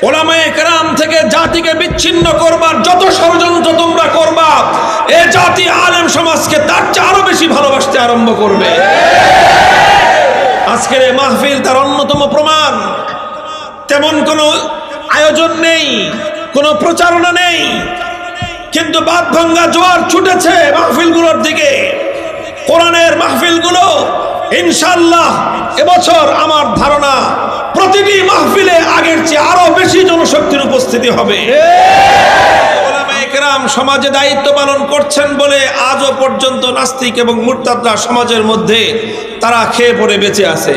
উলামায়ে কেরাম থেকে জাতিকে বিচ্ছিন্ন করবার যত ষড়যন্ত্র তোমরা করবা, এ জাতি আলেম সমাজকে তার চেয়ে আরো বেশি ভালোবাসতে আরম্ভ করবে। আজকের এই মাহফিল তার অন্যতম প্রমাণ। তেমন কোনো আয়োজন নেই, কোনো প্রচারণা নেই, কিন্তু বাদ ভাঙ্গা জোয়ার ছুটেছে মাহফিলগুলোর দিকে। কোরআনের মাহফিলগুলো ইনশাআল্লাহ এবছর আমার ধারণা প্রতিটি মাহফিলে আগের চেয়ে আরো বেশি জনশক্তির উপস্থিতি হবে। উলামায়ে কেরাম সমাজে দায়িত্ব পালন করছেন বলে আজও পর্যন্ত নাস্তিক এবং মুরতাদরা সমাজের মধ্যে তারা খেয়ে পড়ে বেঁচে আছে।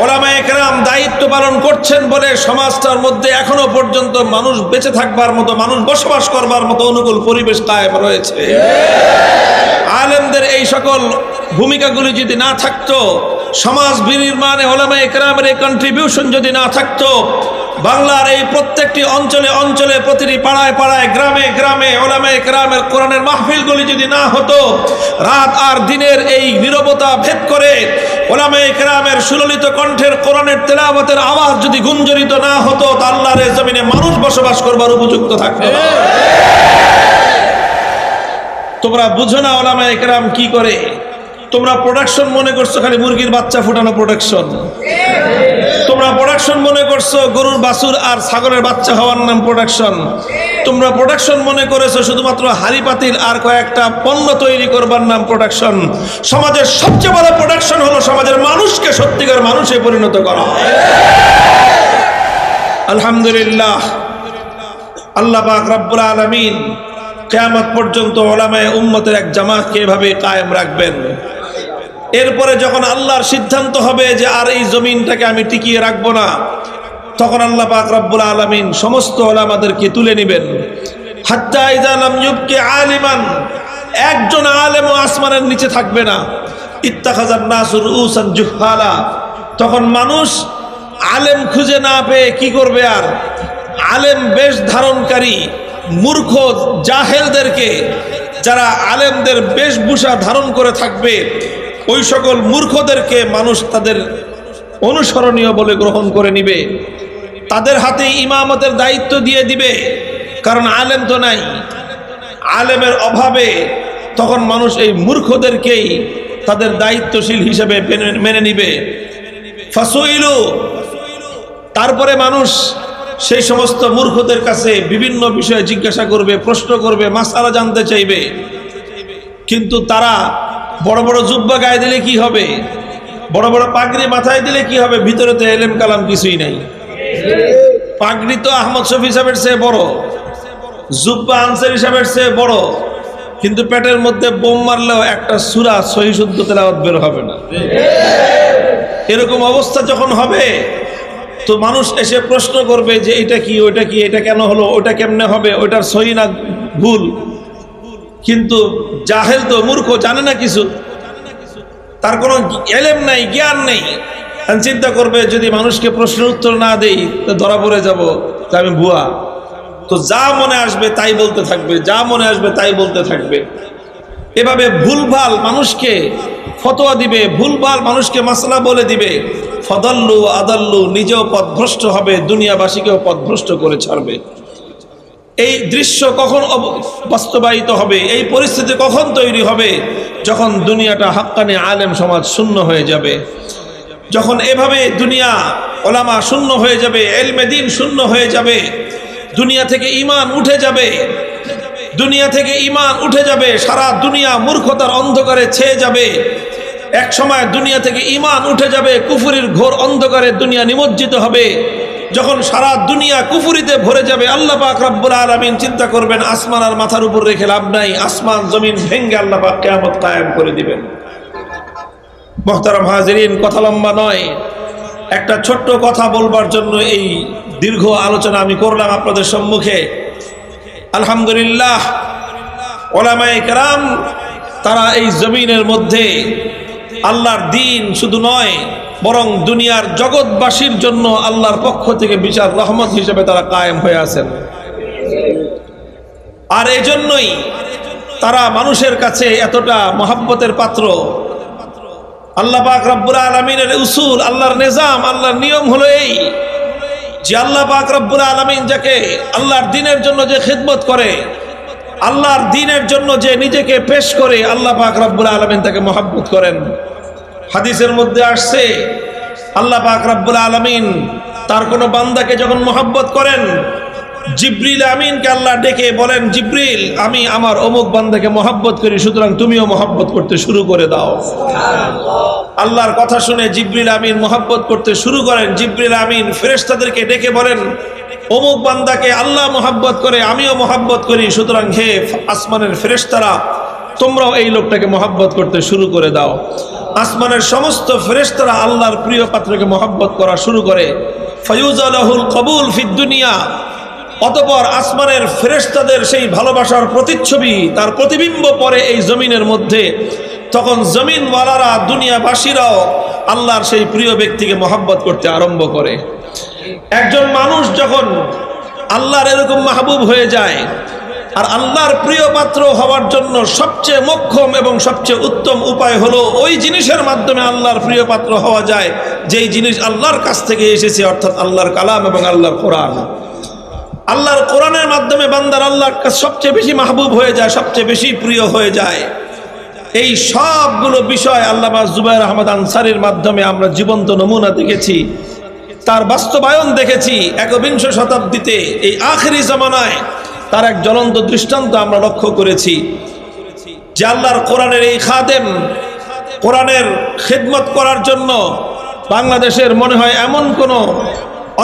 উলামায়ে কেরাম দায়িত্ব পালন করছেন বলে সমাজটার মধ্যে এখনো পর্যন্ত মানুষ বেঁচে থাকবার মতো, মানুষ বসবাস করবার মতো অনুকূল পরিবেশ কায়েম রয়েছে। আলেমদের এই সকল ভূমিকাগুলি যদি না থাকতো, সমাজ বিনির্মাণে উলামায়ে কেরামের এই কন্ট্রিবিউশন যদি না থাকতো, বাংলার এই প্রত্যেকটি অঞ্চলে অঞ্চলে, প্রতিটি পাড়ায় পাড়ায়, গ্রামে গ্রামে উলামায়ে কেরামের কোরআনের মাহফিলগুলি যদি না হতো, রাত আর দিনের এই নীরবতা ভেদ করে উলামায়ে কেরামের সুললিত কণ্ঠের কোরআনের তেলাওয়াতের আওয়াজ যদি গুঞ্জরিত না হতো, তা আল্লাহর এই জমিনে মানুষ বসবাস করবার উপযুক্ত থাকতো না। তোমরা বুঝো না উলামায়ে কেরাম কি করে। তোমরা প্রোডাকশন মনে করছো খালি মুরগির বাচ্চা ফুটানো প্রোডাকশন। তোমরা প্রোডাকশন মনে করছো গরুর বাছুর আর ছাগলের বাচ্চা হওয়ার নাম প্রোডাকশন। তোমরা প্রোডাকশন মনে করেছো শুধুমাত্র হাড়ি পাতিল আর কয়েকটা পণ্য তৈরি করবার নাম প্রোডাকশন। সমাজের সবচেয়ে বড় প্রোডাকশন হলো সমাজের মানুষকে সত্যিকার মানুষে পরিণত করা। আলহামদুলিল্লাহ, আল্লাহ পাক রব্বুল আলামিন কিয়ামত পর্যন্ত উলামায়ে উম্মতের এক জামাতকে এভাবে কায়েম রাখবেন। এরপরে যখন আল্লাহর সিদ্ধান্ত হবে যে আর এই জমিনটাকে আমি টিকিয়ে রাখবো না, তখন আল্লাহ পাক রব্বুল আলামিন সমস্ত উলামাদেরকে তুলে নেবেন। হাত্তা ইযা লাম ইউবকি আলিমান, একজন আলেমও আসমানের নিচে থাকবে না। ইত্তাখাযান নাসু রুউসান জুহালা, তখন মানুষ আলেম খুঁজে না পেয়ে কি করবে? আর আলেম বেশ ধারণকারী মূর্খ জাহেলদেরকে, যারা আলেমদের বেশভূষা ধারণ করে থাকবে, ওই সকল মূর্খদেরকে মানুষ তাদের অনুসরণীয় বলে গ্রহণ করে নিবে। তাদের হাতে ইমামতের দায়িত্ব দিয়ে দিবে, কারণ আলেম তো নাই। আলেমের অভাবে তখন মানুষ এই মূর্খদেরকেই তাদের দায়িত্বশীল হিসেবে মেনে নিবে। ফাসুইলু, তারপরে মানুষ সেই সমস্ত মূর্খদের কাছে বিভিন্ন বিষয়ে জিজ্ঞাসা করবে, প্রশ্ন করবে, মাসআলা জানতে চাইবে। কিন্তু তারা বড় বড় জুব্বা গায়ে দিলে কি হবে? বড় বড় পাগড়ি মাথায় দিলে কি হবে? ভিতরে তো এলেম কালাম কিছুই নাই। পাগড়ি তো আহমদ শফি সাহেবের চেয়ে বড়, জুব্বা আনসারী সাহেবের চেয়ে বড়, কিন্তু পেটের মধ্যে বোম মারলেও একটা সূরা সহিহ শুদ্ধ তেলাওয়াত বের হবে না। এরকম অবস্থা যখন হবে, তো মানুষ এসে প্রশ্ন করবে যে এটা কি, ওইটা কি, এটা কেন হলো, ওটা কেমনে হবে, ওইটার সহি না ভুল। কিন্তু জাহেল তো মূর্খ, জানে না কিছু, তার কোনো এলেম নাই, জ্ঞান নেই। চিন্তা করবে যদি মানুষকে প্রশ্নের উত্তর না দেই তো ধরা পড়ে যাব, তো আমি ভুয়া। তো যা মনে আসবে তাই বলতে থাকবে, যা মনে আসবে তাই বলতে থাকবে। এভাবে ভুলভাল মানুষকে ফতোয়া দিবে, ভুলভাল মানুষকে মাসলা বলে দিবে। ফদল্লু আদাল্লু, নিজেও পথভ্রষ্ট হবে, দুনিয়াবাসীকেও পথভ্রষ্ট করে ছাড়বে। এই দৃশ্য কখন বাস্তবায়িত হবে, এই পরিস্থিতি কখন তৈরি হবে? যখন দুনিয়াটা হাক্কানি আলেম সমাজ শূন্য হয়ে যাবে, যখন এভাবে দুনিয়া ওলামা শূন্য হয়ে যাবে, ইলমে দ্বীন শূন্য হয়ে যাবে, দুনিয়া থেকে ঈমান উঠে যাবে, দুনিয়া থেকে ঈমান উঠে যাবে, সারা দুনিয়া মূর্খতার অন্ধকারে ছেয়ে যাবে। এক সময় দুনিয়া থেকে ঈমান উঠে যাবে, কুফরির ঘোর অন্ধকারে দুনিয়া নিমজ্জিত হবে। যখন সারা দুনিয়া কুফরিতে ভরে যাবে, আল্লাহ পাক রব্বুল আলামিন চিন্তা করবেন আসমান আর মাথার উপর রেখে লাভ নাই, আসমান জমিন ভেঙে আল্লাহ পাক কিয়ামত কায়েম করে দিবেন। মুহতারাম হাজিরিন, কথা লম্বা নয়, একটা ছোট্ট কথা বলবার জন্য এই দীর্ঘ আলোচনা আমি করলাম আপনাদের সম্মুখে। আলহামদুলিল্লাহ, উলামায়ে কেরাম তারা এই জমিনের মধ্যে আল্লাহর দ্বীন শুধু নয়, বরং দুনিয়ার জগৎবাসীর জন্য আল্লাহর পক্ষ থেকে বিচার রহমত হিসেবে তারা কায়েম হয়ে আছেন। আর এজন্যই তারা মানুষের কাছে এতটা মহব্বতের পাত্র। আল্লাহ পাক রব্বুল আলামিনের উসুল, আল্লাহর নিজাম, আল্লাহর নিয়ম হলো এই যে আল্লাহ পাক রব্বুল আলামিন যাকে আল্লাহর দ্বীনের জন্য যে খিদমত করে, আল্লাহর দ্বীনের জন্য যে নিজেকে পেশ করে, আল্লাহ পাক রব্বুল আলামিন তাকে মহব্বত করেন। হাদিসের মধ্যে আসছে আল্লাহ পাক রব্বুল আলামিন তার কোনো বান্দাকে যখন মহব্বত করেন, জিবরিল আমিনকে আল্লাহ ডেকে বলেন, জিবরিল আমি আমার অমুক বান্দাকে মহব্বত করি, সুতরাং তুমিও মহব্বত করতে শুরু করে দাও। আল্লাহর কথা শুনে জিবরিল আমিন মহব্বত করতে শুরু করেন। জিবরিল আমিন ফেরেশতাদেরকে ডেকে বলেন, অমুক বান্দাকে আল্লাহ মহব্বত করে, আমিও মহব্বত করি, সুতরাং হে আসমানের ফেরেশতারা তোমরাও এই লোকটাকে মহব্বত করতে শুরু করে দাও। আসমানের সমস্ত ফেরেশতারা আল্লাহর প্রিয় পাত্রকে মহব্বত করা শুরু করে। ফায়ুজালাহুল কবুল ফিদ দুনিয়া, অতঃপর আসমানের ফেরেশতাদের সেই ভালোবাসার প্রতিচ্ছবি, তার প্রতিবিম্ব পড়ে এই জমিনের মধ্যে। তখন জমিনওয়ালারা, দুনিয়াবাসীরাও আল্লাহর সেই প্রিয় ব্যক্তিকে মহব্বত করতে আরম্ভ করে। একজন মানুষ যখন আল্লাহর এরকম মাহবুব হয়ে যায়, আর আল্লাহর প্রিয় পাত্র হওয়ার জন্য সবচেয়ে মোক্ষম এবং সবচেয়ে উত্তম উপায় হলো ওই জিনিসের মাধ্যমে আল্লাহর প্রিয় পাত্র হওয়া যায় যেই জিনিস আল্লাহর কাছ থেকে এসেছে, অর্থাৎ আল্লাহর কালাম এবং আল্লাহর কোরআন। আল্লাহর কোরআনের মাধ্যমে বান্দার আল্লাহর কাছে সবচেয়ে বেশি মাহবুব হয়ে যায়, সবচেয়ে বেশি প্রিয় হয়ে যায়। এই সবগুলো বিষয় আল্লামা জুবায়ের আহমদ আনসারীর মাধ্যমে আমরা জীবন্ত নমুনা দেখেছি, তার বাস্তবায়ন দেখেছি। একবিংশ শতাব্দীতে এই আখেরি জামানায় তার এক জ্বলন্ত দৃষ্টান্ত আমরা লক্ষ্য করেছি যে আল্লাহর কোরআনের এই খাদেম, কোরআনের খিদমত করার জন্য বাংলাদেশের মনে হয় এমন কোনো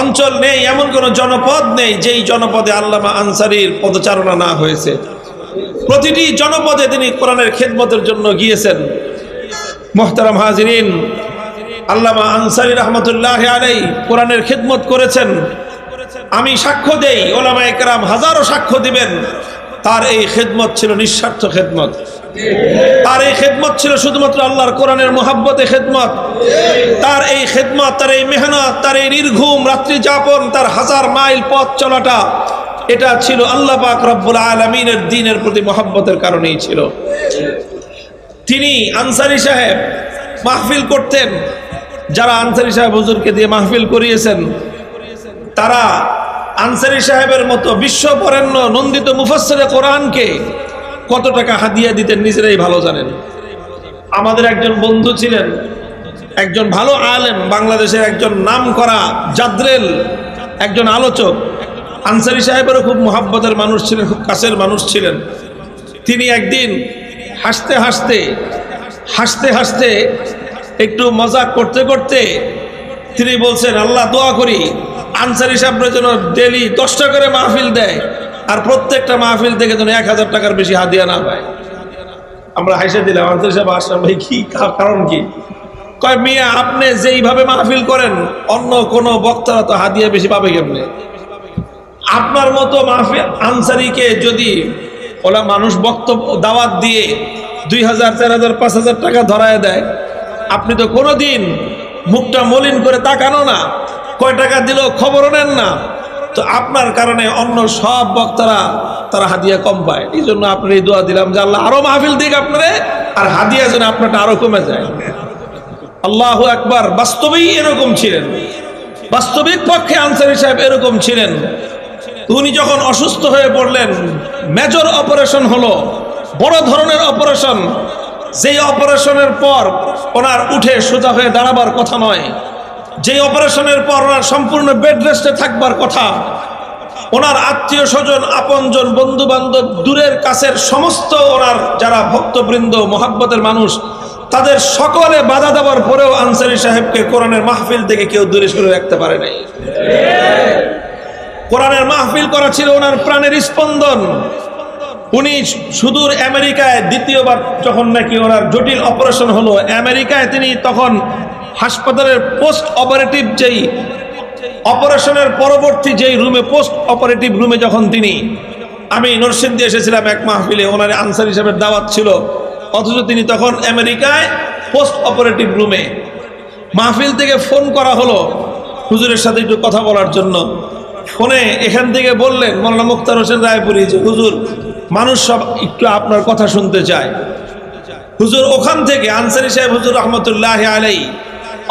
অঞ্চল নেই, এমন কোনো জনপদ নেই যেই জনপদে আল্লামা আনসারীর পদচারণা না হয়েছে। প্রতিটি জনপদে তিনি কোরআনের খিদমতের জন্য গিয়েছেন। মুহতারাম হাজিরিন, আল্লামা আনসারী রহমতুল্লাহ আলাইহি কোরআনের খিদমত করেছেন। আমি সাক্ষ্য দেই, ওলামায়ে কেরাম হাজারো সাক্ষ্য দিবেন, তার এই খিদমত ছিল নিঃস্বার্থ খিদমত। তার এই খিদমত ছিল শুধুমাত্র আল্লাহর কোরআনের মহব্বতে খিদমত। তার এই খিদমত, তার এই মেহনত, তার এই নির্ঘুম রাত্রি যাপন, তার হাজার মাইল পথ চলাটা, এটা ছিল আল্লাহ পাক রব্বুল আলামিনের দ্বীনের প্রতি মহব্বতের কারণেই ছিল। তিনি আনসারী সাহেব মাহফিল করতেন। যারা আনসারী সাহেব হুজুরকে দিয়ে মাহফিল করিয়েছেন, তারা আনসারী সাহেবের মতো বিশ্ববরেণ্য নন্দিত মুফাসসিরে কোরআনকে কত টাকা হাদিয়া দিতেন নিজেরাই ভালো জানেন। আমাদের একজন বন্ধু ছিলেন, একজন ভালো আলেম, বাংলাদেশের একজন নামকরা জাদ্রেল একজন আলোচক। আনসারী সাহেবেরও খুব মহব্বতের মানুষ ছিলেন, খুব কাছের মানুষ ছিলেন। তিনি একদিন হাসতে হাসতে হাসতে হাসতে একটু মজাক করতে করতে তিনি বলছেন, আল্লাহ দোয়া করি আনসারী সাহেবরা যেন ডেলি 10টা করে মাহফিল দেয়, আর প্রত্যেকটা মাহফিল থেকে যেন 1000 টাকার বেশি হাদিয়া না পায়। আমরা হাসে দিলাম। আনসারী সাহেব আসলাম, ভাই কি কারণ কি? কয়, মিয়া আপনি যেইভাবে মাহফিল করেন অন্য কোন বক্তারা তো হাদিয়া বেশি পাবে কেমনে? আপনার মতো মাহফিল আনসারীকে যদি ওলা মানুষ বক্তব্য দাওয়াত দিয়ে 2000, 4000, 5000 টাকা ধরায় দেয়, আপনি তো কোনোদিন মুখটা মলিন করে তাকানো না, কয় টাকা দিল খবরও নেন না। তো আপনার কারণে অন্য সব বক্তারা তারা হাদিয়া কম পায়। এই জন্য আপনার এই দোয়া দিলাম যে আল্লাহ আরো মাহফিল দিক আপনারে, আর হাদিয়া যেন আপনারটা আরো কমে যায়। আল্লাহু আকবার। বাস্তবেই এরকম ছিলেন, বাস্তবিক পক্ষে আনসারী সাহেব এরকম ছিলেন। উনি যখন অসুস্থ হয়ে পড়লেন, মেজর অপারেশন হলো, বড় ধরনের অপারেশন, যেই অপারেশনের পর ওনার উঠে সোজা হয়ে দাঁড়াবার কথা নয়, যেই অপারেশনের পর ওনার সম্পূর্ণ বেড রেস্টে থাকবার কথা, ওনার আত্মীয় স্বজন, আপনজন, বন্ধু বান্ধব, দূরের কাছের সমস্ত ওনার যারা ভক্তবৃন্দ, মহব্বতের মানুষ, তাদের সকলে বাধা দেওয়ার পরেও আনসারী সাহেবকে কোরআনের মাহফিল থেকে কেউ দূরে সরে রাখতে পারে নাই। কোরআনের মাহফিল করা ছিল ওনার প্রাণের স্পন্দন। উনি সুদূর আমেরিকায় দ্বিতীয়বার যখন নাকি ওনার জটিল অপারেশন হলো, আমেরিকায় তিনি তখন হাসপাতালের পোস্ট অপারেটিভ যেই অপারেশনের পরবর্তী যেই রুমে, পোস্ট অপারেটিভ রুমে যখন তিনি, আমি নরসিংদী এসেছিলাম এক মাহফিলে, ওনার আনসারী হিসেবে দাওয়াত ছিল, অথচ তিনি তখন আমেরিকায় পোস্ট অপারেটিভ রুমে। মাহফিল থেকে ফোন করা হলো হুজুরের সাথে একটু কথা বলার জন্য। ফোনে এখান থেকে বললেন মওলানা মুখতার হোসেন রায়পুরি যে হুজুর মানুষ সব একটু আপনার কথা শুনতে চায়। হুজুর ওখান থেকে আনসারী সাহেব হুজুর রহমতুল্লাহ আলাইহি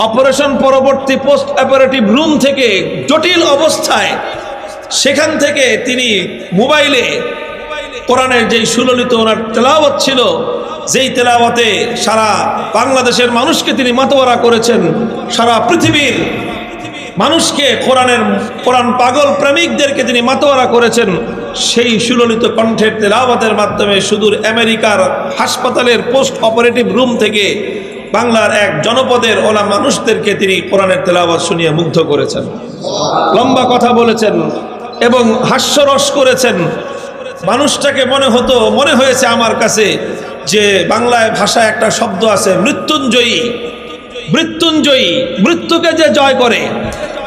অপারেশন পরবর্তী পোস্ট অপারেটিভ রুম থেকে জটিল অবস্থায় সেখান থেকে তিনি মোবাইলে কোরআনের যেই সুললিত ওনার তেলাওয়াত ছিল, যেই তেলাওয়াতে সারা বাংলাদেশের মানুষকে তিনি মাতোয়ারা করেছেন, সারা পৃথিবীর মানুষকে কোরআন পাগল প্রেমিকদেরকে তিনি মাতোয়ারা করেছেন, সেই সুললিত কণ্ঠের তেলাওয়াতের মাধ্যমে সুদূর আমেরিকার হাসপাতালের পোস্ট অপারেটিভ রুম থেকে বাংলার এক জনপদের ওলা মানুষদেরকে তিনি কোরআনের তেলাওয়াত শুনিয়ে মুগ্ধ করেছেন, লম্বা কথা বলেছেন এবং হাস্যরস করেছেন। মানুষটাকে মনে হয়েছে আমার কাছে যে বাংলায় ভাষায় একটা শব্দ আছে মৃত্যুঞ্জয়ী। মৃত্যুঞ্জয়ী, মৃত্যুকে যে জয় করে।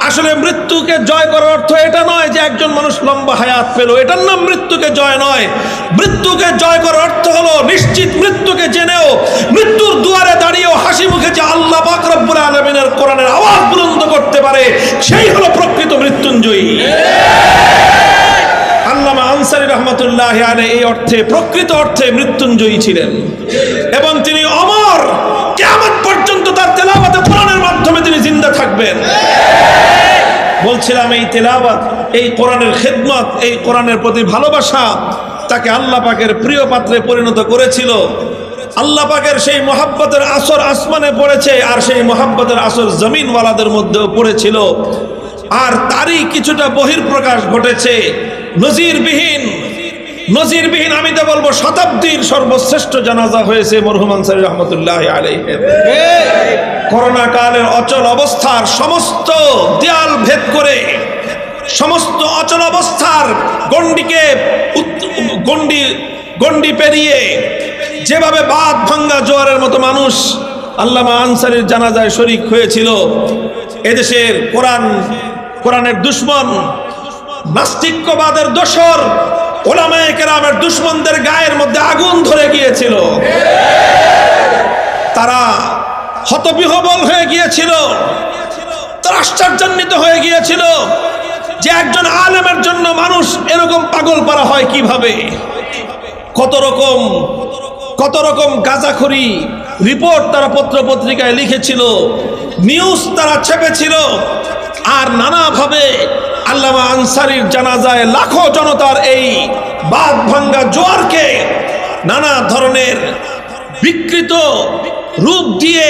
আসলে মৃত্যুকে জয় করার অর্থ এটা নয় যে একজন মানুষ লম্বা হায়াত পেল, এটার নাম মৃত্যুকে জয় নয়। মৃত্যুকে জয় করার অর্থ হলো নিশ্চিত মৃত্যুকে জেনেও মৃত্যুর দুয়ারে দাঁড়িয়েও হাসি মুখে যে আল্লাহ পাক রব্বুল আলামিনের কোরআনের আওয়াজ বুলন্দ করতে পারে, সেই হলো প্রকৃত মৃত্যুঞ্জয়ী। আল্লামা আনসারী রহমাতুল্লাহি আলাইহি এই অর্থে, প্রকৃত অর্থে মৃত্যুঞ্জয়ী ছিলেন এবং তিনি অমর, কিয়ামত পর্যন্ত তার তেলাওয়াতে কোরআনের মাধ্যমে তিনি জিন্দা থাকবেন। বলছিলাম এই তেলাওয়াত, এই কোরআনের খেদমত, এই কোরআনের প্রতি ভালোবাসা তাকে আল্লাহ পাকের প্রিয় পাত্রে পরিণত করেছিল। আল্লাহ পাকের সেই মহাব্বতের আসর আসমানে পড়েছে, আর সেই মহাব্বতের আসর জমিনওয়ালাদের মধ্যেও পড়েছিল। আর তারই কিছুটা বহির্প্রকাশ ঘটেছে। নজিরবিহীন আমি তো বলবো শতাব্দীর সর্বশ্রেষ্ঠ জানাজা হয়েছে মরহুম আনসারী রহমাতুল্লাহি আলাইহির। করোনা কালের অচল অবস্থার সমস্ত দেয়াল ভেদ করে, সমস্ত অচল অবস্থার গণ্ডি পেরিয়ে যেভাবে বাঁধ ভাঙ্গা জোয়ারের মতো মানুষ আল্লামা আনসারীর জানাজায় শরীক হয়েছিল, এদেশের কোরআনের দুশ্মন, নাস্তিক্যবাদের দোসর, ওলামায়ে কেরামের দুশ্মনদের গায়ের মধ্যে আগুন ধরে গিয়েছিল। তারা হতবিহ্বল হয়ে গিয়েছিল, তারা আশ্চর্যান্বিত হয়ে গিয়েছিল যে একজন আলেমের জন্য মানুষ এরকম পাগল পারা হয় কিভাবে। কত রকম গাঁজাখড়ি রিপোর্ট তারা পত্র পত্রিকায় লিখেছিল, নিউজ তারা ছেপেছিল, আর নানাভাবে আল্লামা আনসারীর জানাজায় লাখো জনতার এই বাঁধ ভাঙ্গা জোয়ারকে নানা ধরনের বিকৃত রূপ দিয়ে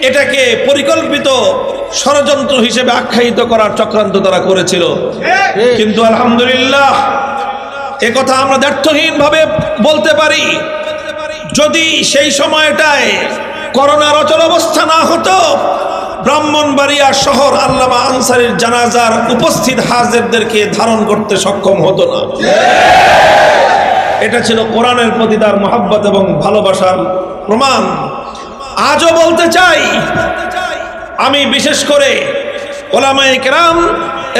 এটাকে পরিকল্পিত ষড়যন্ত্র হিসেবে আখ্যায়িত করার চক্রান্ত তারা করেছিল। কিন্তু আলহামদুলিল্লাহ, একথা আমরা দ্ব্যর্থহীন ভাবে বলতে পারি, যদি সেই সময়টায় করোনার অচল অবস্থা না হতো, ব্রাহ্মণবাড়িয়া শহর আল্লামা আনসারীর জানাজার উপস্থিত হাজিরদেরকে ধারণ করতে সক্ষম হতো না। এটা ছিল কোরআনের প্রতি তার মহব্বত এবং ভালোবাসার প্রমাণ। আজও বলতে চাই, আমি বিশেষ করে ওলামায়ে কেরাম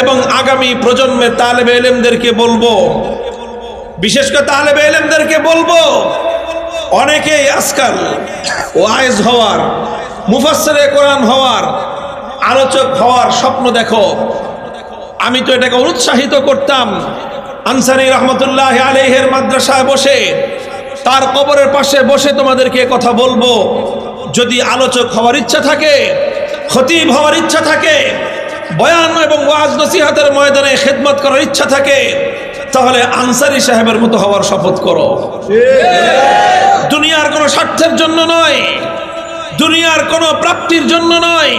এবং আগামী প্রজন্মের তালেবে ইলমদেরকে বলবো, বিশেষ করে তালেবে ইলমদেরকে বলবো, অনেকেই আজকাল ওয়াইজ হওয়ার, মুফাসসিরে কোরআন হওয়ার, আলোচক হওয়ার স্বপ্ন দেখো। আমি তো এটাকে উৎসাহিত করতাম। আনসারী রহমতুল্লাহি আলাইহির মাদ্রাসায় বসে, তার কবরের পাশে বসে তোমাদেরকে কথা বলবো, যদি আলোচক হওয়ার ইচ্ছা থাকে, খতিব হওয়ার ইচ্ছা থাকে, বয়ান এবং ওয়াজ নসিহতের ময়দানে খেদমত করার ইচ্ছা থাকে, তাহলে আনসারী সাহেবের মতো হওয়ার শপথ করো। দুনিয়ার কোনো স্বার্থের জন্য নয়, দুনিয়ার কোনো প্রাপ্তির জন্য নয়।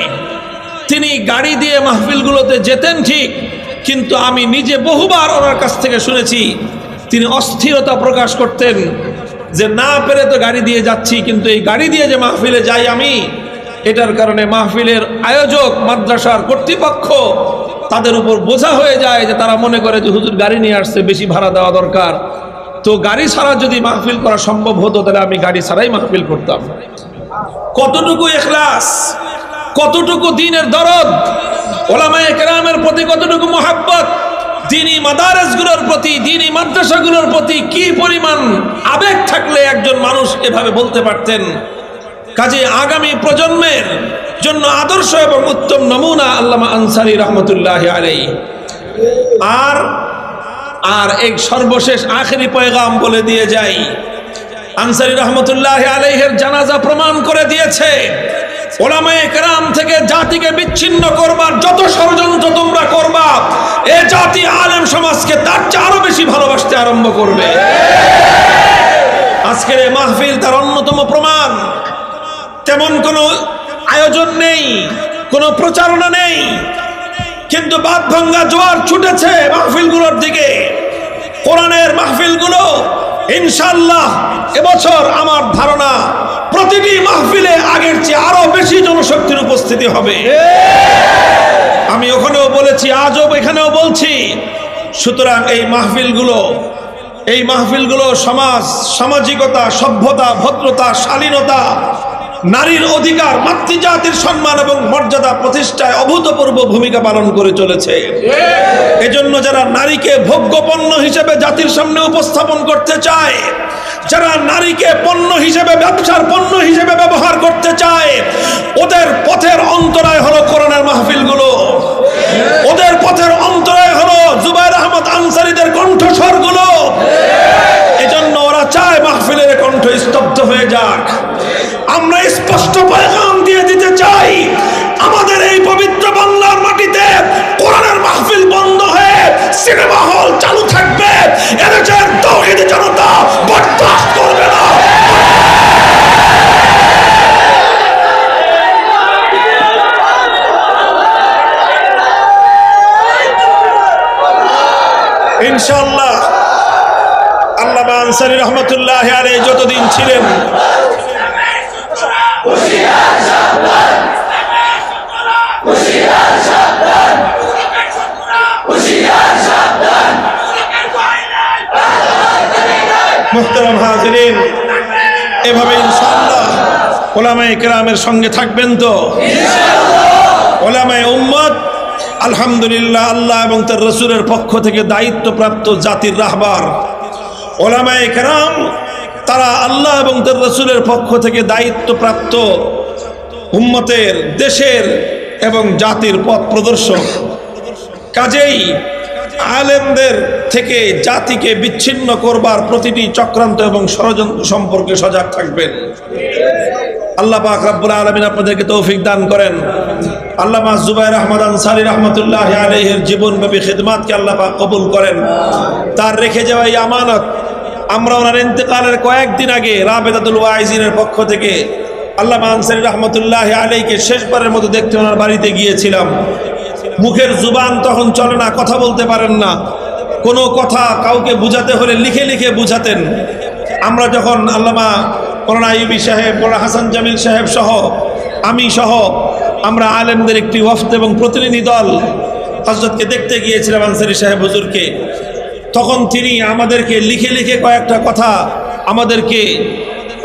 তিনি গাড়ি দিয়ে মাহফিলগুলোতে যেতেন ঠিক, কিন্তু আমি নিজে বহুবার ওনার কাছ থেকে শুনেছি তিনি অস্থিরতা প্রকাশ করতেন যে না পেরে তো গাড়ি দিয়ে যাচ্ছি, কিন্তু এই গাড়ি দিয়ে যে মাহফিলে যাই আমি, এটার কারণে মাহফিলের আয়োজক, মাদ্রাসার কর্তৃপক্ষ, তাদের উপর বোঝা হয়ে যায় যে তারা মনে করে যে হুজুর গাড়ি নিয়ে আসছে, বেশি ভাড়া দেওয়া দরকার। তো গাড়ি ছাড়া যদি মাহফিল করা সম্ভব হতো, তাহলে আমি গাড়ি ছাড়াই মাহফিল করতাম। কতটুকু ইখলাস, কতটুকু দ্বীনের দরদ, ওলামায়ে কেরামের প্রতি কতটুকু মুহাব্বত, দ্বীনি মাদারেসগুলোর প্রতি, দ্বীনি মাদ্রাসাগুলোর প্রতি কি পরিমাণ আবেগ থাকলে একজন মানুষ এভাবে বলতে পারতেন। কাজে আগামী প্রজন্মের জন্য আদর্শ এবং উত্তম নমুনা আল্লামা আনসারী রহমতুল্লাহি আলাইহি। আর এক সর্বশেষ আখেরি পয়গাম বলে দিয়ে যাই, আনসারী রহমতুল্লাহি আলাইহির জানাজা প্রমাণ করে দিয়েছে ওলামায়ে কেরাম থেকে জাতিকে বিচ্ছিন্ন করবার যত ষড়যন্ত্র তোমরা করবা, এ জাতি আলেম সমাজকে তার চেয়ে আরো বেশি ভালোবাসতে আরম্ভ করবে। আজকের এই মাহফিল তার অন্যতম প্রমাণ। তেমন কোনো আয়োজন নেই, কোনো প্রচারণা নেই, কিন্তু বাদ ভাঙ্গা জোয়ার ছুটেছে মাহফিলগুলোর দিকে। কোরআনের মাহফিলগুলো ইনশাআল্লাহ এবছর আমার ধারণা প্রতিটি মাহফিলে আগের চেয়ে আরো বেশি জনশক্তির উপস্থিতি হবে। আমি ওখানেও বলেছি, আজও এখানেও বলছি। সুতরাং এই মাহফিলগুলো সমাজ, সামাজিকতা, সভ্যতা, ভদ্রতা, শালীনতা, নারীর অধিকার, মাতৃজাতির সম্মান এবং মর্যাদা প্রতিষ্ঠায় অভূতপূর্ব ভূমিকা পালন করে চলেছে। এজন্য যারা নারীকে ভোগ্য পণ্য হিসেবে জাতির সামনে উপস্থাপন করতে চায়, যারা নারীকে পণ্য হিসেবে, ব্যবসার পণ্য হিসেবে ব্যবহার করতে চায়, ওদের পথের অন্তরায় হলো কোরআনের মাহফিলগুলো। ওদের পথের অন্তরায় হলো জুবায়ের আহমদ আনসারীদের কণ্ঠস্বরগুলো। এজন্য ওরা চায় মাহফিলের কণ্ঠ স্তব্ধ হয়ে যাক। আমরা স্পষ্ট পয়গাম দিয়ে দিতে চাই, আমাদের এই পবিত্র বাংলার মাটিতে কোরআনের মাহফিল বন্ধ হয়ে সিনেমা হল চালু থাকবে, এদেশের তাওহীদি জনতা বরদাস্ত করবে না। ইনশাআল্লাহ আল্লামা আনসারী রহমাতুল্লাহি আলাইহি যতদিন ছিলেন, মুহতারাম হাজিরিন, এভাবে ইনশাআল্লাহ উলামায়ে কেরামের সঙ্গে থাকবেন তো ইনশাআল্লাহ। উলামায়ে উম্মত আলহামদুলিল্লাহ আল্লাহ এবং তার রাসূলের পক্ষ থেকে দায়িত্বপ্রাপ্ত জাতির রাহবার। উলামায়ে কেরাম তারা আল্লাহ এবং তার রাসূলের পক্ষ থেকে দায়িত্বপ্রাপ্ত উম্মতের, দেশের এবং জাতির পথ প্রদর্শক। কাজেই আলেমদের থেকে জাতিকে বিচ্ছিন্ন করবার প্রতিটি চক্রান্ত এবং ষড়যন্ত্র সম্পর্কে সজাগ থাকবেন। আল্লাহ পাক রব্বুল আলামিন আপনাদেরকে তৌফিক দান করেন। আল্লামা জুবায়ের আহমদ আনসারী রহমাতুল্লাহি আলাইহির জীবনব্যাপী খিদমাতকে আল্লাহ পাক কবুল করেন। তার রেখে যাওয়া এই আমানত, আমরা ওনার ইন্তেকালের কয়েকদিন আগে রাবেতাতুল ওয়াইজিনের পক্ষ থেকে আল্লামা আনসারী রহমাতুল্লাহি আলাইহিকে শেষবারের মতো দেখতে ওনার বাড়িতে গিয়েছিলাম। মুখের জুবান তখন চলে না, কথা বলতে পারেন না। কোনো কথা কাউকে বুঝাতে হলে লিখে লিখে বুঝাতেন। আমরা যখন আল্লামা মওলানা আইয়ুবী সাহেব, মওলানা হাসান জামিল সাহেব সহ, আমি সহ আমরা আলেমদের একটি ওয়াফদ এবং প্রতিনিধি দল হযরতকে দেখতে গিয়েছিলাম, আনসারী সাহেব হুজুরকে। তখন তিনি আমাদেরকে লিখে লিখে কয়েকটা কথা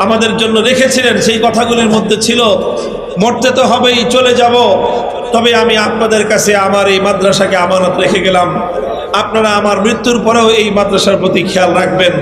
আমাদের জন্য রেখেছিলেন। সেই কথাগুলির মধ্যে ছিল, মরতে তো হবেই, চলে যাব, তবে আমি আপনাদের কাছে আমার এই মাদ্রাসাকে আমানত রেখে গেলাম। আপনারা আমার মৃত্যুর পরেও এই মাদ্রাসার প্রতি খেয়াল রাখবেন।